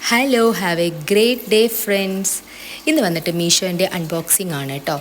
Hello have A great day friends. ഇന്ന് വന്നിട്ട് മീഷോൻ്റെ unboxing ആണ് കേട്ടോ.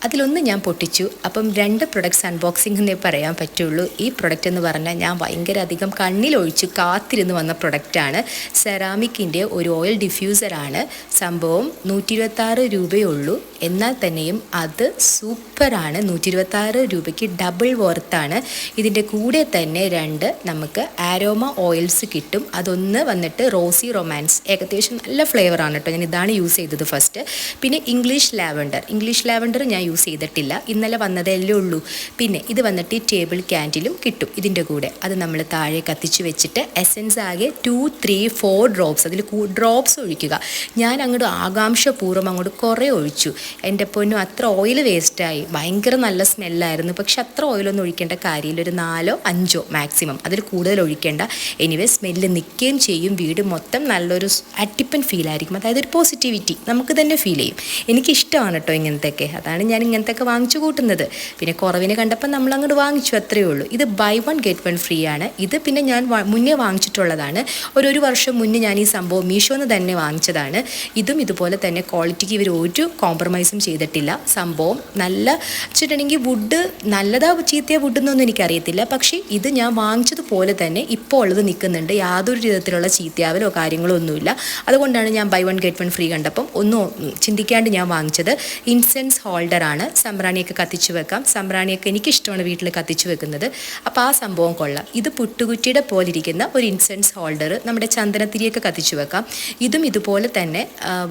അതിലൊന്ന് ഞാൻ പൊട്ടിച്ചു. അപ്പം 2 പ്രൊഡക്ട്സ് അൺബോക്സിംഗ് എന്നേ പറയാൻ പറ്റുള്ളൂ. ഈ പ്രൊഡക്റ്റ് എന്ന് പറഞ്ഞാൽ ഞാൻ ഭയങ്കര അധികം കണ്ണിലൊഴിച്ച് കാത്തിരുന്ന് വന്ന പ്രൊഡക്റ്റാണ്. സെറാമിക്കിൻ്റെ ഒരു ഓയിൽ ഡിഫ്യൂസറാണ്. സംഭവം 126 രൂപയുള്ളൂ. എന്നാൽ തന്നെയും അത് സൂപ്പറാണ്. 126 രൂപയ്ക്ക് ഡബിൾ വർത്താണ്. ഇതിൻ്റെ കൂടെ തന്നെ 2 നമുക്ക് ആരോമ ഓയിൽസ് കിട്ടും. അതൊന്ന് വന്നിട്ട് റോസി റൊമാൻസ്, ഏകദേശം നല്ല ഫ്ലേവറാണ് കേട്ടോ. ഞാൻ ഇതാണ് യൂസ് ചെയ്തത് ഫസ്റ്റ്. പിന്നെ ഇംഗ്ലീഷ് ലാവൻഡർ ഞാൻ യൂസ് ചെയ്തിട്ടില്ല, ഇന്നലെ വന്നതല്ലേ ഉള്ളൂ. പിന്നെ ഇത് വന്നിട്ട് ടേബിൾ ക്യാൻഡിലും കിട്ടും ഇതിൻ്റെ കൂടെ. അത് നമ്മൾ താഴെ കത്തിച്ച് വെച്ചിട്ട് എസെൻസ് ആകെ 2, 3, 4 ഡ്രോപ്സ്, അതിൽ ഡ്രോപ്സ് ഒഴിക്കുക. ഞാൻ അങ്ങോട്ട് ആകാംക്ഷപൂർവ്വം അങ്ങോട്ട് കുറേ ഒഴിച്ചു. എൻ്റെ പൊന്നും അത്ര ഓയിൽ വേസ്റ്റായി. ഭയങ്കര നല്ല സ്മെല്ലായിരുന്നു. പക്ഷെ അത്ര ഓയിലൊന്നും ഒഴിക്കേണ്ട കാര്യമില്ല. ഒരു 4, 5 മാക്സിമം, അതിൽ കൂടുതൽ ഒഴിക്കേണ്ട. എനിവേ സ്മെല്ല് നിൽക്കുകയും ചെയ്യും. വീട് മൊത്തം നല്ലൊരു അട്ടിപ്പൻ ഫീലായിരിക്കും. അതായത് ഒരു പോസിറ്റിവിറ്റി നമുക്ക് തന്നെ ഫീൽ ചെയ്യും. എനിക്കിഷ്ടമാണ് കേട്ടോ ഇങ്ങനത്തെയൊക്കെ. അതാണ് ഞാൻ ഇങ്ങനത്തെയൊക്കെ വാങ്ങിച്ചു കൂട്ടുന്നത്. പിന്നെ കുറവിന് കണ്ടപ്പോൾ നമ്മൾ അങ്ങോട്ട് വാങ്ങിച്ചു, അത്രയേ ഉള്ളൂ. ഇത് ബൈ 1 ഗെറ്റ് 1 ഫ്രീ ആണ്. ഇത് പിന്നെ ഞാൻ മുന്നേ വാങ്ങിച്ചിട്ടുള്ളതാണ്. ഒരു വർഷം മുന്നേ ഞാൻ ഈ സംഭവം മീഷോന്ന് തന്നെ വാങ്ങിച്ചതാണ്. ഇതും ഇതുപോലെ തന്നെ ക്വാളിറ്റിക്ക് ഇവർ ഒരു കോംപ്രമൈസും ചെയ്തിട്ടില്ല. സംഭവം നല്ല വെച്ചിട്ടുണ്ടെങ്കിൽ വുഡ് നല്ലതാ ചീത്തയ വുഡെന്നൊന്നും എനിക്കറിയത്തില്ല. പക്ഷേ ഇത് ഞാൻ വാങ്ങിച്ചതുപോലെ തന്നെ ഇപ്പോൾ ഉള്ളത് നിൽക്കുന്നുണ്ട്. യാതൊരു വിധത്തിലുള്ള ചീത്തയാവലോ കാര്യങ്ങളോ ഒന്നുമില്ല. അതുകൊണ്ടാണ് ഞാൻ ബൈ 1 ഗെറ്റ് 1 ഫ്രീ കണ്ടപ്പം ഒന്നും ചിന്തിക്കാണ്ട് ഞാൻ വാങ്ങിച്ചത്. ഇൻസെൻസ് ഹോൾഡറാണ്. സംബ്രാണിയൊക്കെ കത്തിച്ച് വെക്കാം. സംബ്രാണിയൊക്കെ എനിക്കിഷ്ടമാണ് വീട്ടിൽ കത്തിച്ച് വെക്കുന്നത്. അപ്പോൾ ആ സംഭവം കൊള്ളാം. ഇത് പുട്ടുകുറ്റിയുടെ പോലെ ഇരിക്കുന്ന ഒരു ഇൻസെൻസ് ഹോൾഡർ, നമ്മുടെ ചന്ദനത്തിരിയൊക്കെ കത്തിച്ച് വെക്കാം. ഇതും ഇതുപോലെ തന്നെ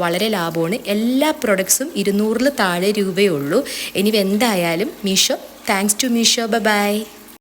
വളരെ ലാഭമാണ്. എല്ലാ പ്രൊഡക്ട്സും 200-ൽ താഴെ രൂപയേ ഉള്ളൂ. ഇനി എന്തായാലും Meesho, thanks to Meesho. By.